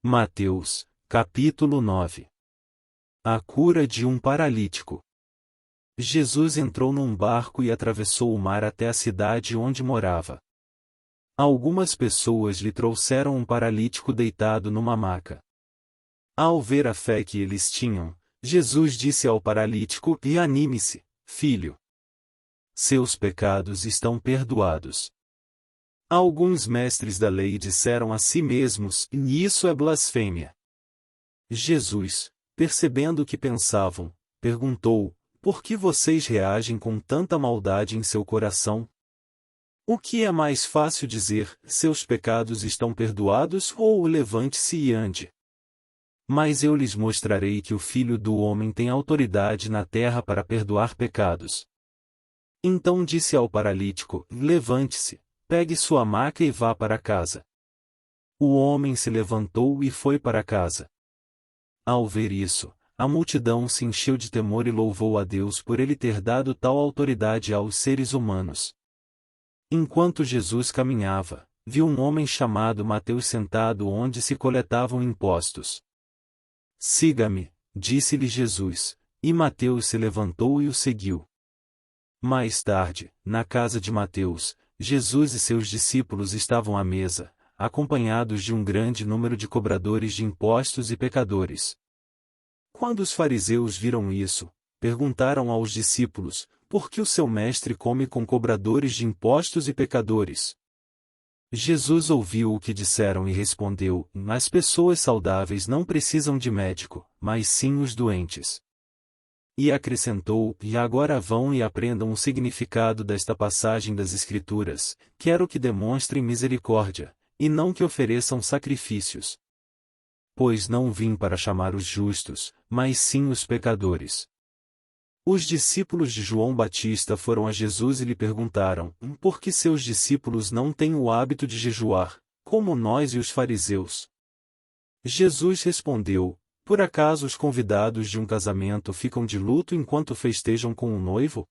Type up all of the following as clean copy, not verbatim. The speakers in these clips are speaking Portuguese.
Mateus, capítulo 9. A cura de um paralítico. Jesus entrou num barco e atravessou o mar até a cidade onde morava. Algumas pessoas lhe trouxeram um paralítico deitado numa maca. Ao ver a fé que eles tinham, Jesus disse ao paralítico: "Anime-se, filho. Seus pecados estão perdoados." Alguns mestres da lei disseram a si mesmos: "Isso é blasfêmia." Jesus, percebendo o que pensavam, perguntou: "Por que vocês reagem com tanta maldade em seu coração? O que é mais fácil dizer: seus pecados estão perdoados, ou levante-se e ande? Mas eu lhes mostrarei que o Filho do Homem tem autoridade na terra para perdoar pecados." Então disse ao paralítico: "Levante-se, pegue sua maca e vá para casa." O homem se levantou e foi para casa. Ao ver isso, a multidão se encheu de temor e louvou a Deus por ele ter dado tal autoridade aos seres humanos. Enquanto Jesus caminhava, viu um homem chamado Mateus sentado onde se coletavam impostos. "Siga-me", disse-lhe Jesus, e Mateus se levantou e o seguiu. Mais tarde, na casa de Mateus, Jesus e seus discípulos estavam à mesa, acompanhados de um grande número de cobradores de impostos e pecadores. Quando os fariseus viram isso, perguntaram aos discípulos: "Por que o seu mestre come com cobradores de impostos e pecadores?" Jesus ouviu o que disseram e respondeu: "As pessoas saudáveis não precisam de médico, mas sim os doentes." E acrescentou: "E agora vão e aprendam o significado desta passagem das Escrituras: quero que demonstrem misericórdia, e não que ofereçam sacrifícios. Pois não vim para chamar os justos, mas sim os pecadores." Os discípulos de João Batista foram a Jesus e lhe perguntaram: "Por que seus discípulos não têm o hábito de jejuar, como nós e os fariseus?" Jesus respondeu: "Por acaso os convidados de um casamento ficam de luto enquanto festejam com o noivo?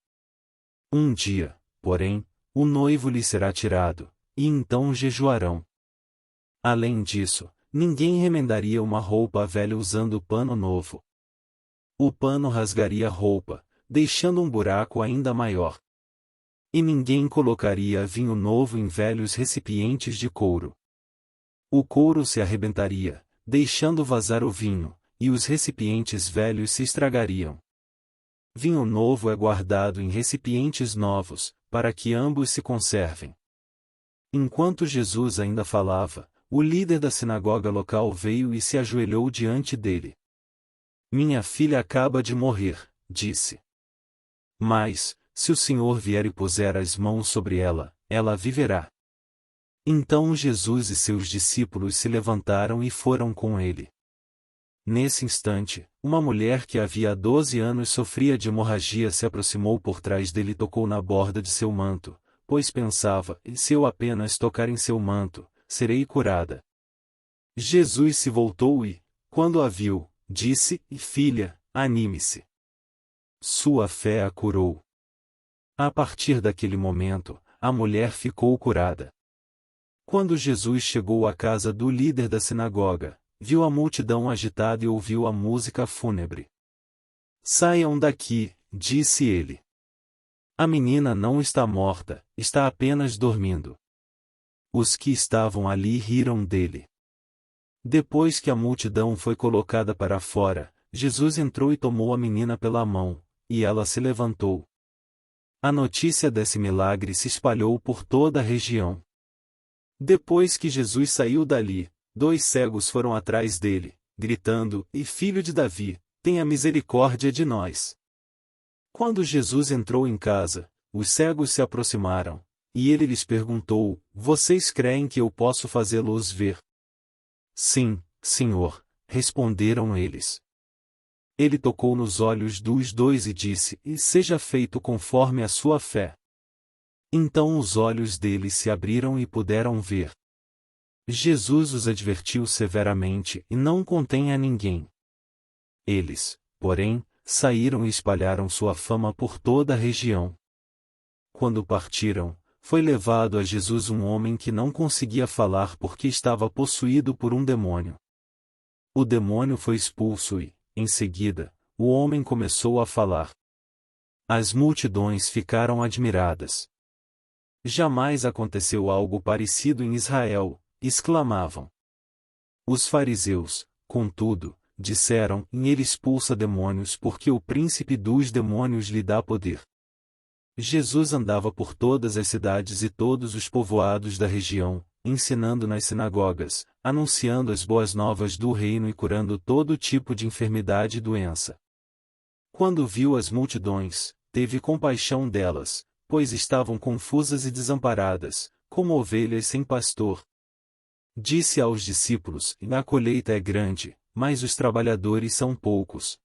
Um dia, porém, o noivo lhes será tirado, e então jejuarão. Além disso, ninguém remendaria uma roupa velha usando pano novo. O pano rasgaria a roupa, deixando um buraco ainda maior. E ninguém colocaria vinho novo em velhos recipientes de couro. O couro se arrebentaria, deixando vazar o vinho, e os recipientes velhos se estragariam. Vinho novo é guardado em recipientes novos, para que ambos se conservem." Enquanto Jesus ainda falava, o líder da sinagoga local veio e se ajoelhou diante dele. "Minha filha acaba de morrer", disse. "Mas, se o Senhor vier e puser as mãos sobre ela, ela viverá." Então Jesus e seus discípulos se levantaram e foram com ele. Nesse instante, uma mulher que havia 12 anos sofria de hemorragia se aproximou por trás dele e tocou na borda de seu manto, pois pensava: "Se eu apenas tocar em seu manto, serei curada." Jesus se voltou e, quando a viu, disse: "Filha, anime-se. Sua fé a curou." A partir daquele momento, a mulher ficou curada. Quando Jesus chegou à casa do líder da sinagoga, viu a multidão agitada e ouviu a música fúnebre. "Saiam daqui", disse ele. "A menina não está morta, está apenas dormindo." Os que estavam ali riram dele. Depois que a multidão foi colocada para fora, Jesus entrou e tomou a menina pela mão, e ela se levantou. A notícia desse milagre se espalhou por toda a região. Depois que Jesus saiu dali, 2 cegos foram atrás dele, gritando: Filho de Davi, tenha misericórdia de nós." Quando Jesus entrou em casa, os cegos se aproximaram, e ele lhes perguntou: "Vocês creem que eu posso fazê-los ver?" "Sim, Senhor", responderam eles. Ele tocou nos olhos dos 2 e disse: "Seja feito conforme a sua fé." Então os olhos deles se abriram e puderam ver. Jesus os advertiu severamente: "Não contem a ninguém." Eles, porém, saíram e espalharam sua fama por toda a região. Quando partiram, foi levado a Jesus um homem que não conseguia falar porque estava possuído por um demônio. O demônio foi expulso e, em seguida, o homem começou a falar. As multidões ficaram admiradas. Jamais aconteceu algo parecido em Israel, exclamavam. Os fariseus, contudo, disseram: ele expulsa demônios porque o príncipe dos demônios lhe dá poder. Jesus andava por todas as cidades e todos os povoados da região, ensinando nas sinagogas, anunciando as boas novas do reino e curando todo tipo de enfermidade e doença. Quando viu as multidões, teve compaixão delas, pois estavam confusas e desamparadas, como ovelhas sem pastor. Disse aos discípulos: a colheita é grande, mas os trabalhadores são poucos.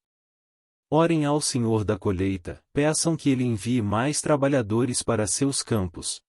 Orem ao Senhor da colheita, peçam que ele envie mais trabalhadores para seus campos.